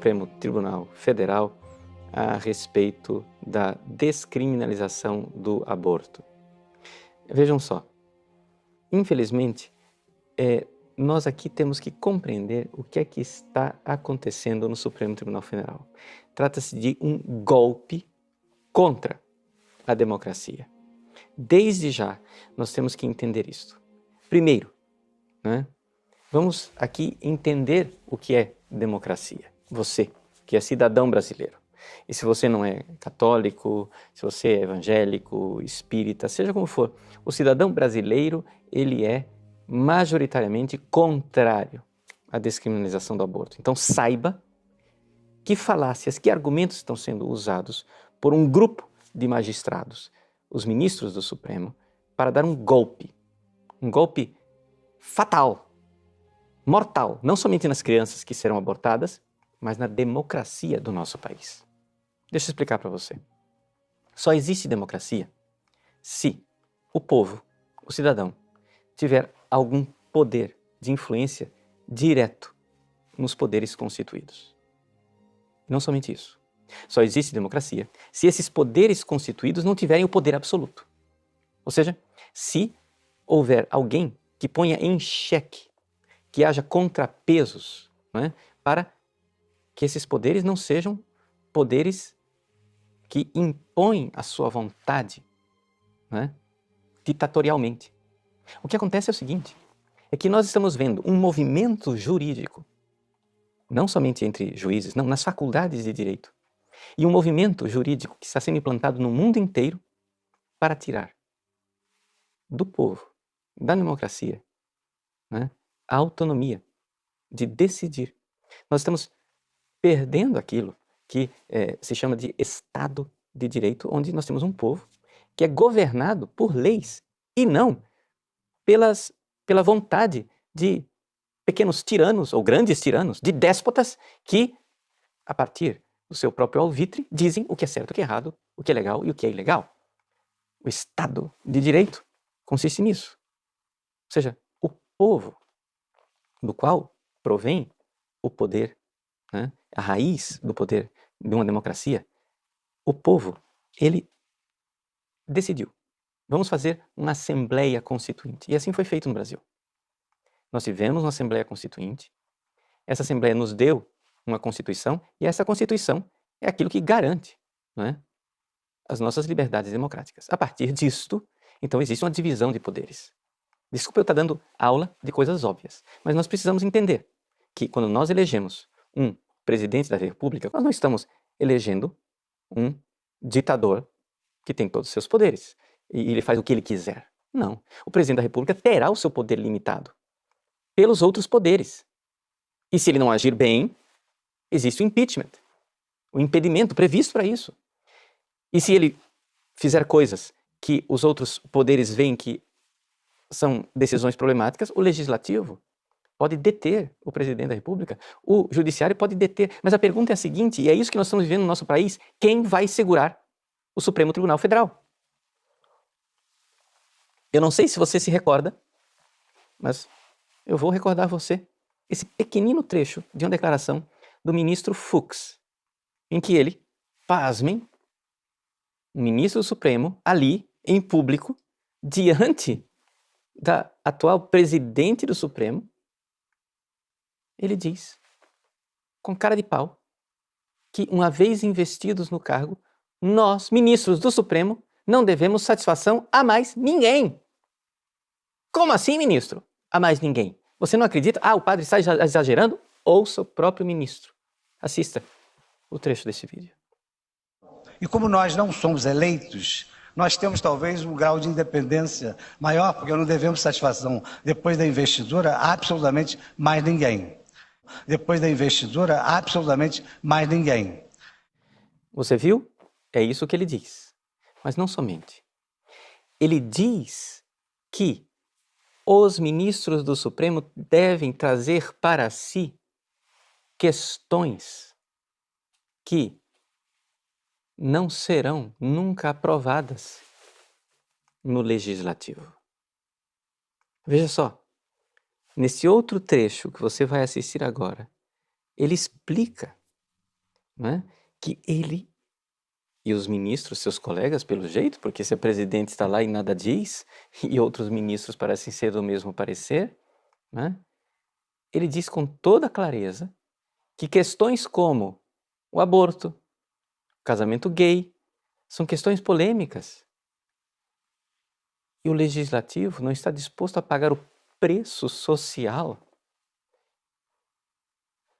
Supremo Tribunal Federal a respeito da descriminalização do aborto. Vejam só, infelizmente, nós aqui temos que compreender o que é que está acontecendo no Supremo Tribunal Federal. Trata-se de um golpe contra a democracia. Desde já, nós temos que entender isto. Primeiro, vamos aqui entender o que é democracia. Você, que é cidadão brasileiro. E se você não é católico, se você é evangélico, espírita, seja como for, o cidadão brasileiro, ele é majoritariamente contrário à descriminalização do aborto. Então saiba que falácias, que argumentos estão sendo usados por um grupo de magistrados, os ministros do Supremo, para dar um golpe fatal, mortal, não somente nas crianças que serão abortadas, mas na democracia do nosso país. Deixa eu explicar para você. Só existe democracia se o povo, o cidadão, tiver algum poder de influência direto nos poderes constituídos. Não somente isso. Só existe democracia se esses poderes constituídos não tiverem o poder absoluto. Ou seja, se houver alguém que ponha em xeque, que haja contrapesos, para que esses poderes não sejam poderes que impõem a sua vontade ditatorialmente. O que acontece é o seguinte, é que nós estamos vendo um movimento jurídico, não somente entre juízes, não, nas faculdades de direito, e um movimento jurídico que está sendo implantado no mundo inteiro para tirar do povo, da democracia, a autonomia de decidir. Nós estamos perdendo aquilo que se chama de Estado de Direito, onde nós temos um povo que é governado por leis e não pela vontade de pequenos tiranos ou grandes tiranos, de déspotas que, a partir do seu próprio alvitre, dizem o que é certo, o que é errado, o que é legal e o que é ilegal. O Estado de Direito consiste nisso. Ou seja, o povo do qual provém o poder, a raiz do poder de uma democracia, o povo, ele decidiu. Vamos fazer uma Assembleia Constituinte. E assim foi feito no Brasil. Nós tivemos uma Assembleia Constituinte, essa Assembleia nos deu uma Constituição, e essa Constituição é aquilo que garante as nossas liberdades democráticas. A partir disto, então existe uma divisão de poderes. Desculpa eu estar dando aula de coisas óbvias, mas nós precisamos entender que quando nós elegemos um presidente da República, nós não estamos elegendo um ditador que tem todos os seus poderes e ele faz o que ele quiser. Não. O presidente da República terá o seu poder limitado pelos outros poderes. E se ele não agir bem, existe o impeachment, o impedimento previsto para isso. E se ele fizer coisas que os outros poderes veem que são decisões problemáticas, o legislativo pode deter o presidente da República, o judiciário pode deter. Mas a pergunta é a seguinte, e é isso que nós estamos vivendo no nosso país, quem vai segurar o Supremo Tribunal Federal? Eu não sei se você se recorda, mas eu vou recordar a você esse pequenino trecho de uma declaração do ministro Fux, em que ele, pasmem, o ministro do Supremo, ali, em público, diante da atual presidente do Supremo, ele diz, com cara de pau, que uma vez investidos no cargo, nós, ministros do Supremo, não devemos satisfação a mais ninguém. Como assim, ministro? A mais ninguém. Você não acredita? O padre está exagerando? Ouça o próprio ministro. Assista o trecho desse vídeo. E como nós não somos eleitos, nós temos talvez um grau de independência maior, porque não devemos satisfação depois da investidura a absolutamente mais ninguém. Depois da investidura, absolutamente mais ninguém. Você viu? É isso que ele diz. Mas não somente. Ele diz que os ministros do Supremo devem trazer para si questões que não serão nunca aprovadas no Legislativo. Veja só. Nesse outro trecho que você vai assistir agora, ele explica né, que ele e os ministros, seus colegas, pelo jeito, porque se a presidente está lá e nada diz, e outros ministros parecem ser do mesmo parecer, né, ele diz com toda clareza que questões como o aborto, o casamento gay, são questões polêmicas. E o legislativo não está disposto a pagar o preço social.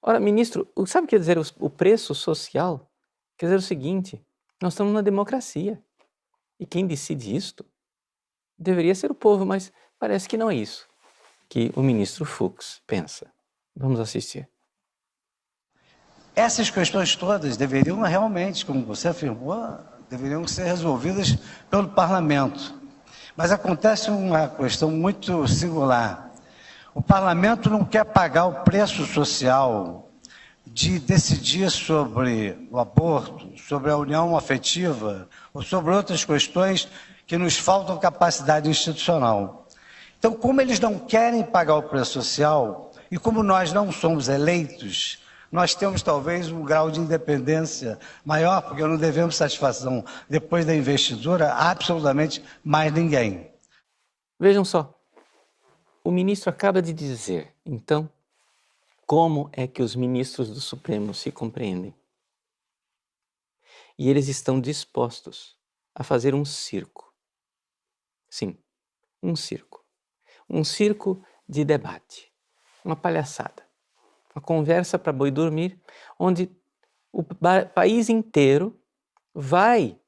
Ora, ministro, sabe o que quer dizer o preço social? Quer dizer o seguinte, nós estamos numa democracia. E quem decide isto deveria ser o povo, mas parece que não é isso que o ministro Fux pensa. Vamos assistir. Essas questões todas deveriam realmente, como você afirmou, deveriam ser resolvidas pelo parlamento. Mas acontece uma questão muito singular. O parlamento não quer pagar o preço social de decidir sobre o aborto, sobre a união afetiva ou sobre outras questões que nos faltam capacidade institucional. Então, como eles não querem pagar o preço social e como nós não somos eleitos, nós temos talvez um grau de independência maior, porque não devemos satisfação depois da investidura a absolutamente mais ninguém. Vejam só, o ministro acaba de dizer, então, como é que os ministros do Supremo se compreendem. E eles estão dispostos a fazer um circo. Sim, um circo. Um circo de debate, uma palhaçada, uma conversa para boi dormir, onde o país inteiro vai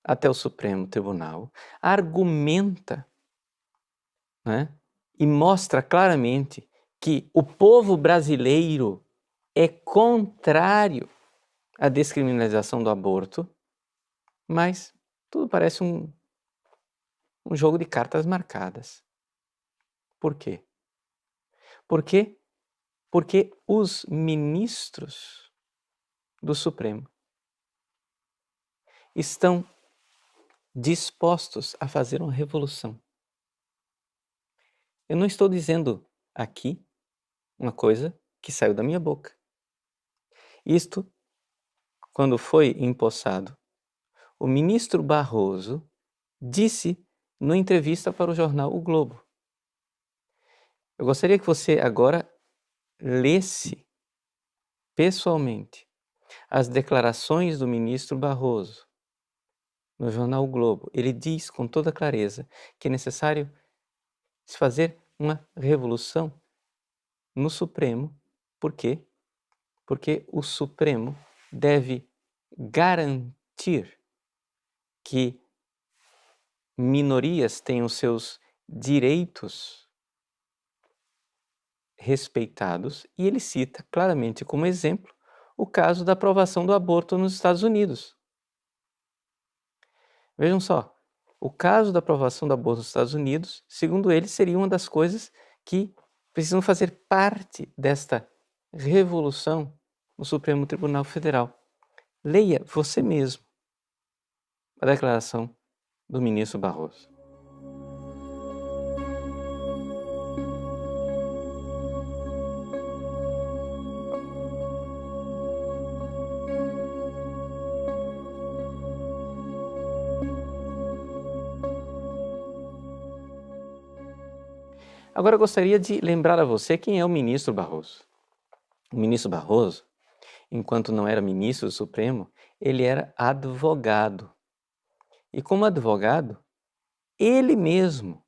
até o Supremo Tribunal, argumenta, né, e mostra claramente que o povo brasileiro é contrário à descriminalização do aborto, mas tudo parece um jogo de cartas marcadas. Por quê? Porque os ministros do Supremo estão dispostos a fazer uma revolução. Eu não estou dizendo aqui uma coisa que saiu da minha boca. Isto, quando foi empossado, o ministro Barroso disse numa entrevista para o jornal O Globo. Eu gostaria que você agora lesse pessoalmente as declarações do ministro Barroso no jornal O Globo. Ele diz com toda clareza que é necessário se fazer uma revolução no Supremo. Por quê? Porque o Supremo deve garantir que minorias tenham seus direitos respeitados, e ele cita claramente como exemplo o caso da aprovação do aborto nos Estados Unidos. Vejam só, o caso da aprovação do aborto nos Estados Unidos, segundo ele, seria uma das coisas que precisam fazer parte desta revolução no Supremo Tribunal Federal. Leia você mesmo a declaração do ministro Barroso. Agora eu gostaria de lembrar a você quem é o ministro Barroso. O ministro Barroso, enquanto não era ministro do Supremo, ele era advogado. E como advogado, ele mesmo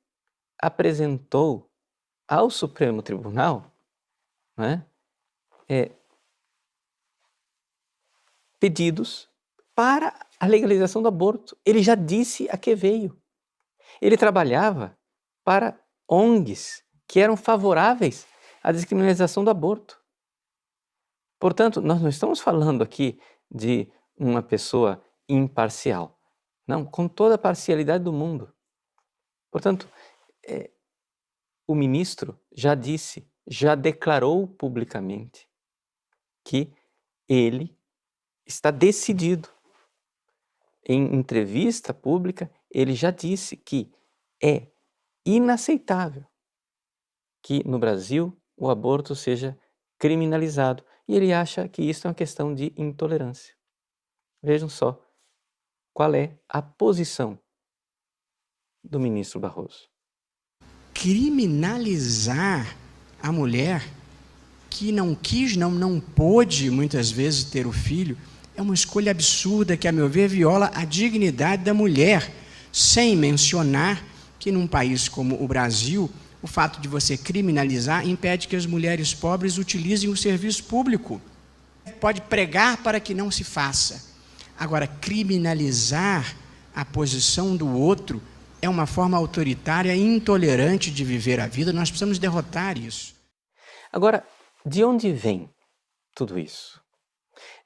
apresentou ao Supremo Tribunal, né, pedidos para a legalização do aborto. Ele já disse a que veio. Ele trabalhava para ONGs que eram favoráveis à descriminalização do aborto. Portanto, nós não estamos falando aqui de uma pessoa imparcial. Não, com toda a parcialidade do mundo. Portanto, o ministro já disse, já declarou publicamente que ele está decidido. Em entrevista pública, ele já disse que é inaceitável que no Brasil o aborto seja criminalizado E ele acha que isso é uma questão de intolerância. Vejam só qual é a posição do ministro Barroso. Criminalizar a mulher que não quis, não pôde, muitas vezes, ter o filho, é uma escolha absurda que, a meu ver, viola a dignidade da mulher, sem mencionar que, num país como o Brasil, o fato de você criminalizar impede que as mulheres pobres utilizem o serviço público. Pode pregar para que não se faça. Agora, criminalizar a posição do outro é uma forma autoritária e intolerante de viver a vida. Nós precisamos derrotar isso. Agora, de onde vem tudo isso?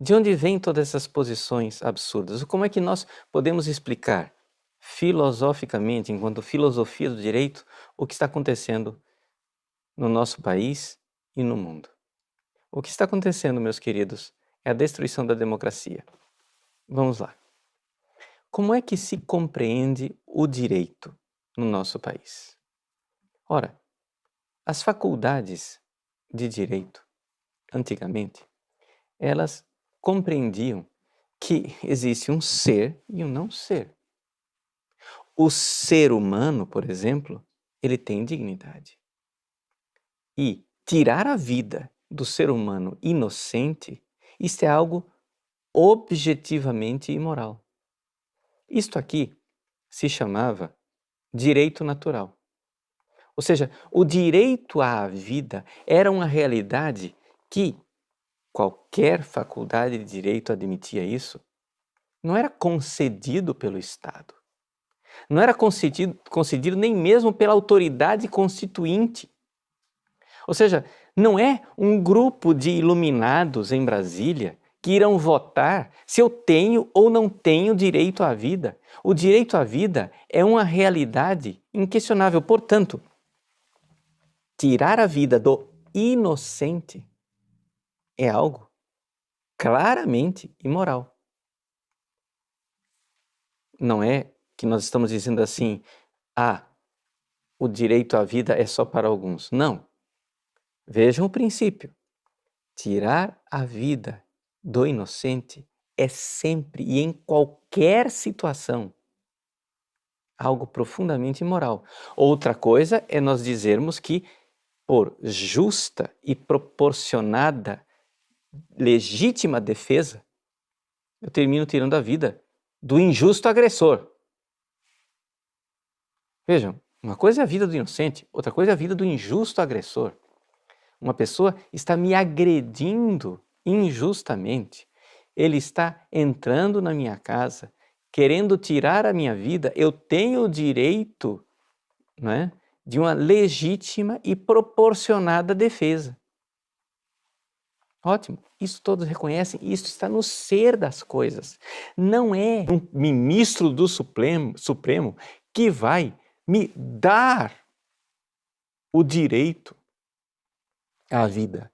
De onde vêm todas essas posições absurdas? Como é que nós podemos explicar filosoficamente, enquanto filosofia do direito, o que está acontecendo no nosso país e no mundo? O que está acontecendo, meus queridos, é a destruição da democracia. Vamos lá. Como é que se compreende o direito no nosso país? Ora, as faculdades de direito, antigamente, elas compreendiam que existe um ser e um não ser. O ser humano, por exemplo, ele tem dignidade. E tirar a vida do ser humano inocente, isto é algo objetivamente imoral. Isto aqui se chamava direito natural. Ou seja, o direito à vida era uma realidade que qualquer faculdade de direito admitia isso, não era concedido pelo Estado. Não era concedido nem mesmo pela autoridade constituinte. Ou seja, não é um grupo de iluminados em Brasília que irão votar se eu tenho ou não tenho direito à vida. O direito à vida é uma realidade inquestionável. Portanto, tirar a vida do inocente é algo claramente imoral. Não é que nós estamos dizendo assim, o direito à vida é só para alguns. Não. Vejam o princípio. Tirar a vida do inocente é sempre e em qualquer situação algo profundamente imoral. Outra coisa é nós dizermos que, por justa e proporcionada legítima defesa, eu termino tirando a vida do injusto agressor. Vejam, uma coisa é a vida do inocente, outra coisa é a vida do injusto agressor. Uma pessoa está me agredindo injustamente. Ele está entrando na minha casa, querendo tirar a minha vida. Eu tenho o direito, não é, de uma legítima e proporcionada defesa. Ótimo, isso todos reconhecem, isso está no ser das coisas. Não é um ministro do Supremo que vai me dar o direito à vida.